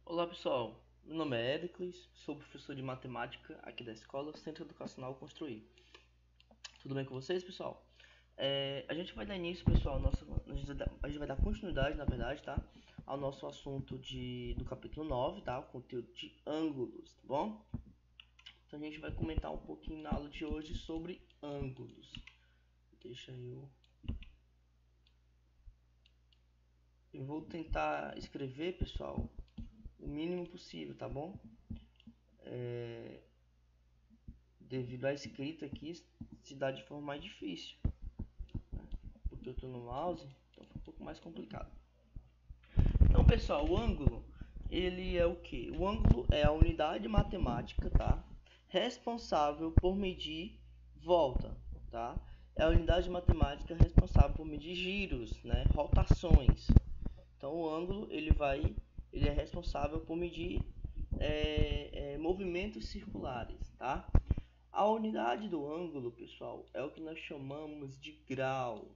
Olá pessoal, meu nome é Éricles, sou professor de matemática aqui da escola Centro Educacional Construir. Tudo bem com vocês, pessoal? A gente vai dar início, pessoal, a gente vai dar continuidade, na verdade, tá? Ao nosso assunto do capítulo 9, tá? O conteúdo de ângulos, tá bom? Então a gente vai comentar um pouquinho na aula de hoje sobre ângulos. Deixa eu vou tentar escrever, pessoal, o mínimo possível, tá bom? Devido à escrita aqui, se dá de forma mais difícil, porque eu estou no mouse, então fica um pouco mais complicado. Então, pessoal, o ângulo, ele é o que? O ângulo é a unidade matemática, tá? Responsável por medir volta, tá? É a unidade matemática responsável por medir giros, né? Rotações. Então, o ângulo, ele é responsável por medir movimentos circulares, tá? A unidade do ângulo, pessoal, é o que nós chamamos de grau,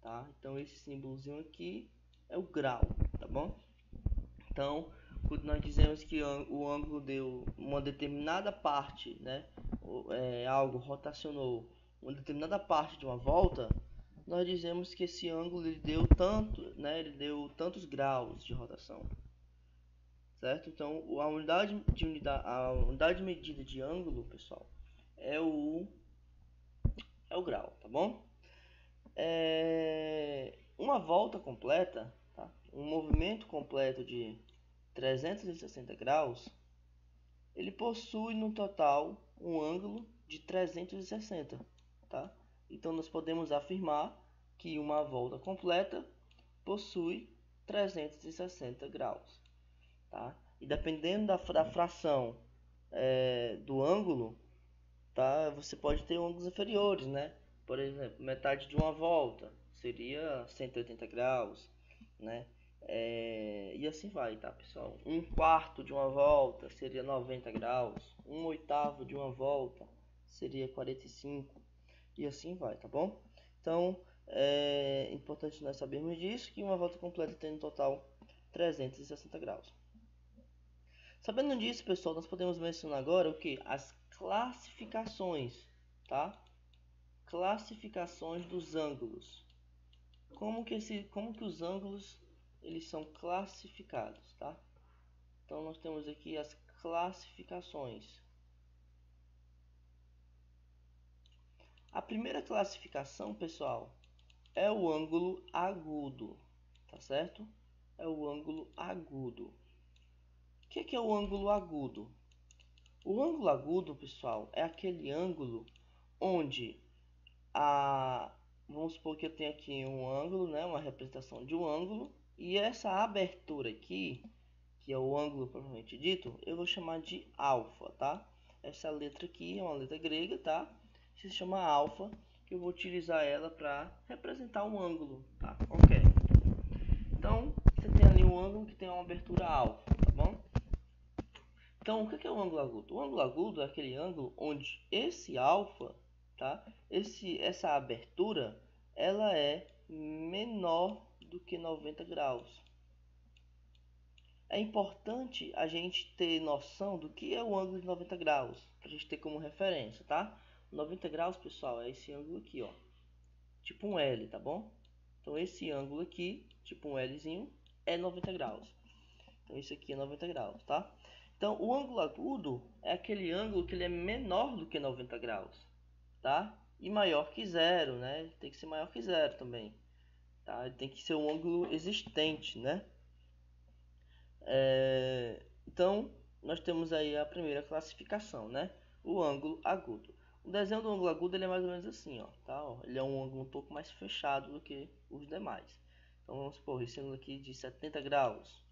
tá? Então esse símbolozinho aqui é o grau, tá bom? Então, quando nós dizemos que o ângulo deu uma determinada parte, né? Algo rotacionou uma determinada parte de uma volta, nós dizemos que esse ângulo ele deu tanto, né? Ele deu tantos graus de rotação, certo? Então, a unidade medida de ângulo, pessoal, é o grau, tá bom? Uma volta completa, tá? Um movimento completo de 360 graus, ele possui no total um ângulo de 360, tá? Então nós podemos afirmar que uma volta completa possui 360 graus, tá? E dependendo da fração do ângulo, tá? Você pode ter ângulos inferiores, né? Por exemplo, metade de uma volta seria 180 graus, né? E assim vai, tá, pessoal? Um quarto de uma volta seria 90 graus, um oitavo de uma volta seria 45 e assim vai, tá bom? Então, é importante nós sabermos disso, que uma volta completa tem no total 360 graus. Sabendo disso, pessoal, nós podemos mencionar agora o que? As classificações, tá? Classificações dos ângulos. Como que os ângulos eles são classificados, tá? Então nós temos aqui as classificações. A primeira classificação, pessoal, é o ângulo agudo, tá certo? É o ângulo agudo. O que é o ângulo agudo? O ângulo agudo, pessoal, é aquele ângulo onde vamos supor que eu tenho aqui um ângulo, né, uma representação de um ângulo, e essa abertura aqui, que é o ângulo propriamente dito, eu vou chamar de alfa, tá? Essa letra aqui é uma letra grega, tá? Se chama alfa, que eu vou utilizar ela para representar um ângulo, tá? Ok. Então, você tem ali um ângulo que tem uma abertura alfa, tá bom? Então, o que é o ângulo agudo? O ângulo agudo é aquele ângulo onde esse alfa, tá? Essa abertura, ela é menor do que 90 graus. É importante a gente ter noção do que é o ângulo de 90 graus, para a gente ter como referência, tá? 90 graus, pessoal, é esse ângulo aqui, ó. Tipo um L, tá bom? Então, esse ângulo aqui, tipo um Lzinho, é 90 graus. Então, isso aqui é 90 graus, tá? Então, o ângulo agudo é aquele ângulo que ele é menor do que 90 graus, tá? E maior que zero, né? Tem que ser maior que zero também, tá? Ele tem que ser um ângulo existente, né? Então, nós temos aí a primeira classificação, né? O ângulo agudo. O desenho do ângulo agudo ele é mais ou menos assim, ó, tá? Ó, ele é um ângulo um pouco mais fechado do que os demais. Então, vamos supor, esse ângulo aqui de 70 graus,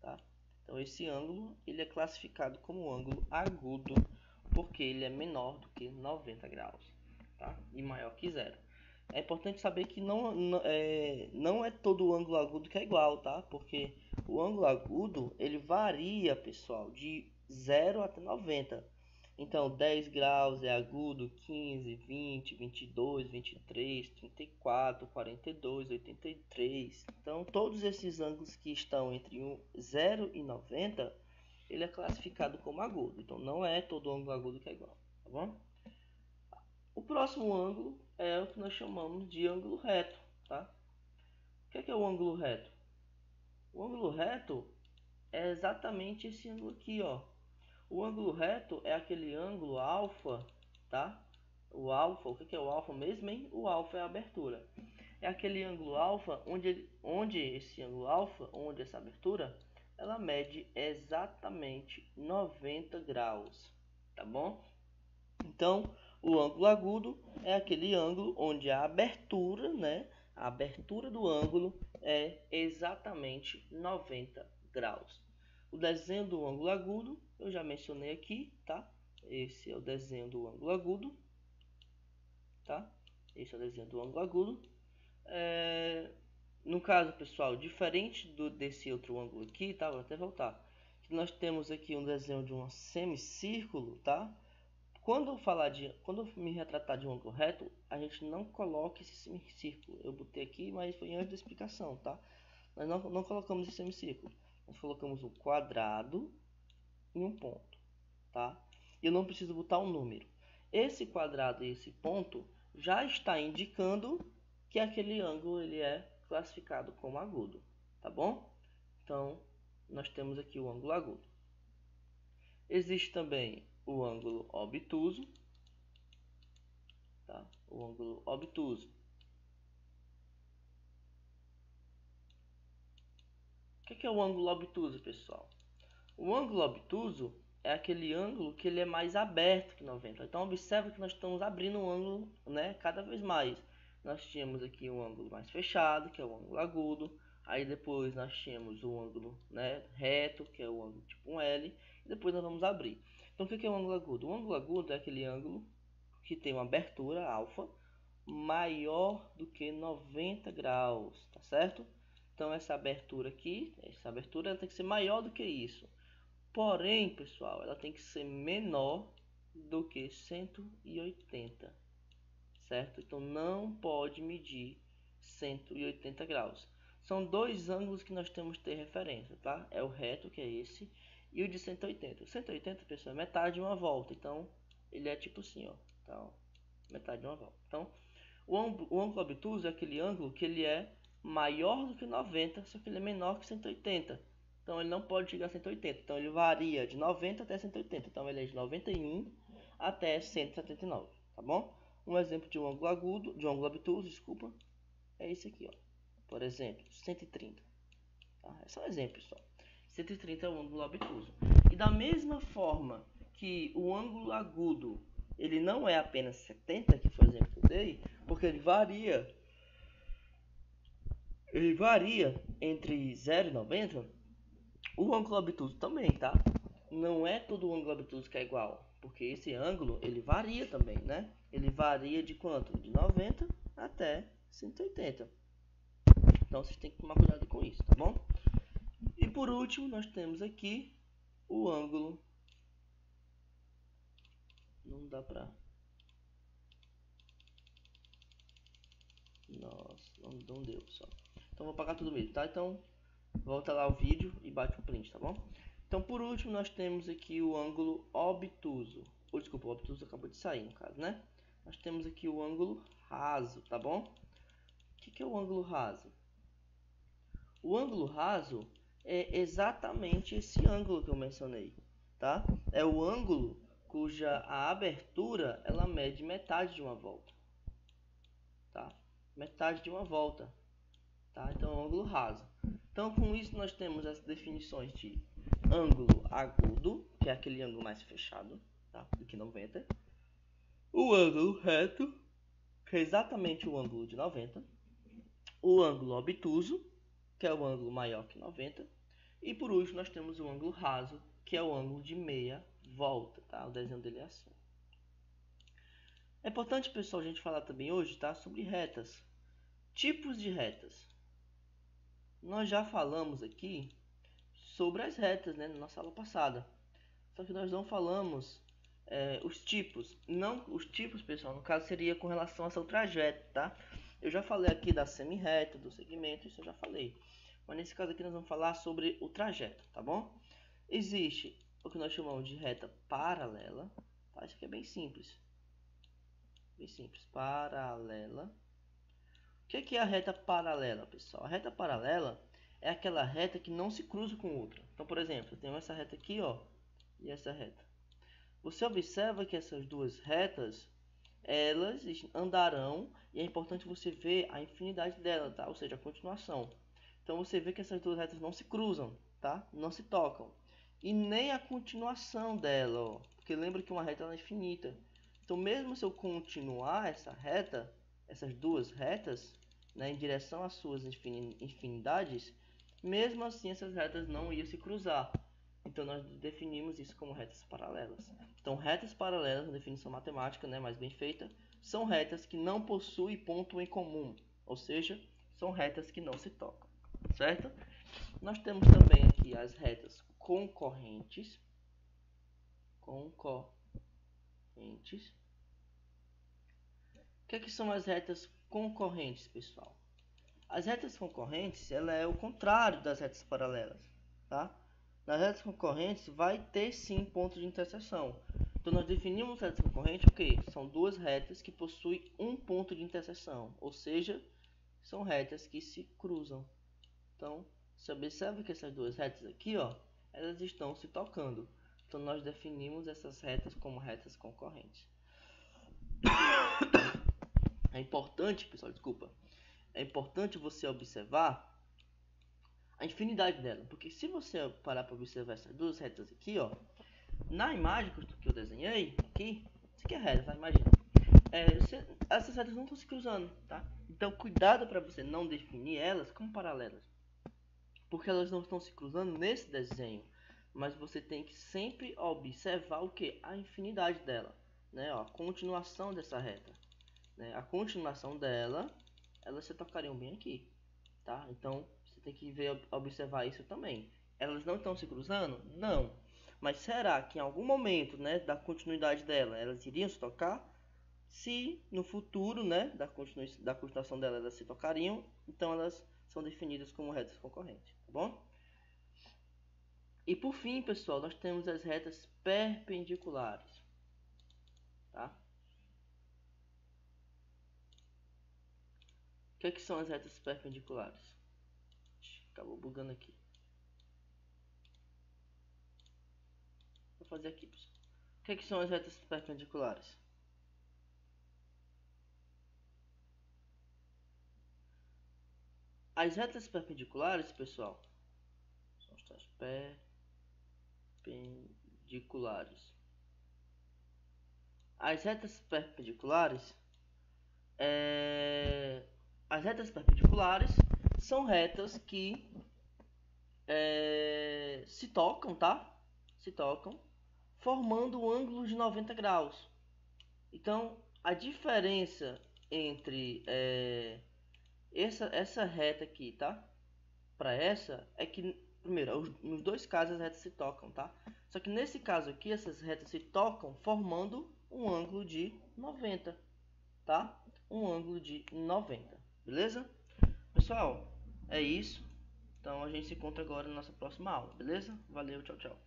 tá? Então esse ângulo ele é classificado como ângulo agudo porque ele é menor do que 90 graus, tá? E maior que zero. É importante saber que não é todo ângulo agudo que é igual, tá? Porque o ângulo agudo ele varia, pessoal, de 0 até 90. Então 10 graus é agudo, 15, 20, 22, 23, 34, 42, 83. Então todos esses ângulos que estão entre 0 e 90 ele é classificado como agudo. Então não é todo ângulo agudo que é igual, tá bom? O próximo ângulo é o que nós chamamos de ângulo reto, tá? O que é o ângulo reto? O ângulo reto é exatamente esse ângulo aqui, ó. O ângulo reto é aquele ângulo alfa, tá? O alfa, o que é o alfa mesmo, hein? O alfa é a abertura. É aquele ângulo alfa onde esse ângulo alfa, onde essa abertura, ela mede exatamente 90 graus, tá bom? Então, o ângulo agudo é aquele ângulo onde a abertura, né? A abertura do ângulo é exatamente 90 graus. O desenho do ângulo agudo, eu já mencionei aqui, tá? Esse é o desenho do ângulo agudo, tá? Esse é o desenho do ângulo agudo. No caso, pessoal, diferente desse outro ângulo aqui, tá? Vou até voltar. Nós temos aqui um desenho de um semicírculo, tá? Quando eu me retratar de um ângulo reto, a gente não coloca esse semicírculo. Eu botei aqui, mas foi antes da explicação, tá? Nós não colocamos esse semicírculo. Nós colocamos um quadrado e um ponto, tá? E eu não preciso botar um número. Esse quadrado e esse ponto já está indicando que aquele ângulo ele é classificado como agudo, tá bom? Então, nós temos aqui o ângulo agudo. Existe também o ângulo obtuso, tá? O ângulo obtuso. O que é o ângulo obtuso, pessoal? O ângulo obtuso é aquele ângulo que ele é mais aberto que 90. Então, observa que nós estamos abrindo o ângulo, né, cada vez mais. Nós tínhamos aqui um ângulo mais fechado, que é o ângulo agudo. Aí depois nós tínhamos o ângulo, né, reto, que é o ângulo tipo um L. E depois nós vamos abrir. Então, o que é o ângulo agudo? O ângulo agudo é aquele ângulo que tem uma abertura alfa maior do que 90 graus, tá certo? Então essa abertura aqui, ela tem que ser maior do que isso. Porém, pessoal, ela tem que ser menor do que 180, certo? Então não pode medir 180 graus. São dois ângulos que nós temos que ter referência, tá? É o reto, que é esse, e o de 180. 180, pessoal, é metade de uma volta. Então ele é tipo assim, ó. Então, metade de uma volta. Então, o ângulo obtuso é aquele ângulo que ele é maior do que 90, só que ele é menor que 180. Então ele não pode chegar a 180. Então ele varia de 90 até 180. Então ele é de 91 até 179, tá bom? Um exemplo de um ângulo agudo, de um ângulo obtuso, desculpa, é esse aqui, ó. Por exemplo, 130. Tá? É só um exemplo, pessoal. 130 é o ângulo obtuso. E da mesma forma que o ângulo agudo, ele não é apenas 70, que foi o exemplo que eu dei, porque ele varia entre 0 e 90, o ângulo obtuso também, tá? Não é todo ângulo obtuso que é igual, porque esse ângulo, ele varia também, né? Ele varia de quanto? De 90 até 180. Então, vocês têm que tomar cuidado com isso, tá bom? E por último, nós temos aqui o ângulo... Não dá pra... Nossa, não deu, pessoal. Então, vou apagar tudo mesmo, tá? Então, volta lá o vídeo e bate o print, tá bom? Então, por último, nós temos aqui o ângulo obtuso. Ou, desculpa, o obtuso acabou de sair, no caso, né? Nós temos aqui o ângulo raso, tá bom? O que é o ângulo raso? O ângulo raso é exatamente esse ângulo que eu mencionei, tá? É o ângulo cuja a abertura, ela mede metade de uma volta, tá? Metade de uma volta, tá? Então, é um ângulo raso. Então, com isso, nós temos as definições de ângulo agudo, que é aquele ângulo mais fechado, tá? Do que 90. O ângulo reto, que é exatamente o ângulo de 90. O ângulo obtuso, que é o ângulo maior que 90. E por último, nós temos o ângulo raso, que é o ângulo de meia volta, tá? O desenho dele é assim. É importante, pessoal, a gente falar também hoje, tá? Sobre retas. Tipos de retas. Nós já falamos aqui sobre as retas, né, na nossa aula passada. Só que nós não falamos os tipos. Não os tipos, pessoal, no caso seria com relação ao seu trajeto, tá? Eu já falei aqui da semi-reta, do segmento, isso eu já falei. Mas nesse caso aqui nós vamos falar sobre o trajeto, tá bom? Existe o que nós chamamos de reta paralela, tá? Isso aqui é bem simples. Bem simples, paralela. O que é a reta paralela, pessoal? A reta paralela é aquela reta que não se cruza com outra. Então, por exemplo, eu tenho essa reta aqui, ó, e essa reta. Você observa que essas duas retas, elas andarão, e é importante você ver a infinidade dela, tá? Ou seja, a continuação. Então você vê que essas duas retas não se cruzam, tá? Não se tocam. E nem a continuação dela, ó, porque lembra que uma reta ela é infinita. Então mesmo se eu continuar essa reta, essas duas retas, né, em direção às suas infinidades, mesmo assim essas retas não iam se cruzar. Então nós definimos isso como retas paralelas. Então retas paralelas, na definição matemática, né, mais bem feita, são retas que não possuem ponto em comum, ou seja, são retas que não se tocam, certo? Nós temos também aqui as retas concorrentes. O que são as retas concorrentes, pessoal? As retas concorrentes, ela é o contrário das retas paralelas, tá? Nas retas concorrentes vai ter sim ponto de interseção. Então nós definimos retas concorrentes o que? São duas retas que possuem um ponto de interseção, ou seja, são retas que se cruzam. Então, você observa que essas duas retas aqui, ó, elas estão se tocando. Então nós definimos essas retas como retas concorrentes. É importante, pessoal, desculpa. É importante você observar a infinidade dela, porque se você parar para observar essas duas retas aqui, ó, na imagem que eu desenhei aqui, isso aqui é reta, tá? Imagina. Essas retas não estão se cruzando, tá? Então cuidado para você não definir elas como paralelas, porque elas não estão se cruzando nesse desenho, mas você tem que sempre observar o que? A infinidade dela, né? Ó, a continuação dessa reta, né? A continuação dela, elas se tocariam bem aqui, tá? Então você tem que ver, observar isso também. Elas não estão se cruzando? Não. Mas será que em algum momento, né, da continuidade dela, elas iriam se tocar? Se no futuro, né, da continuação dela, elas se tocariam, então elas são definidas como retas concorrentes, tá bom? E por fim, pessoal, nós temos as retas perpendiculares, tá? O que são as retas perpendiculares? Acabou bugando aqui. Vou fazer aqui, pessoal. O que são as retas perpendiculares? As retas perpendiculares, pessoal, são as perpendiculares. As retas perpendiculares são retas que se tocam, tá? Se tocam, formando um ângulo de 90 graus. Então, a diferença entre essa reta aqui, tá? Para essa é que, primeiro, nos dois casos as retas se tocam, tá? Só que nesse caso aqui, essas retas se tocam formando um ângulo de 90, tá? Um ângulo de 90, beleza? Pessoal, é isso. Então a gente se encontra agora na nossa próxima aula, beleza? Valeu, tchau, tchau.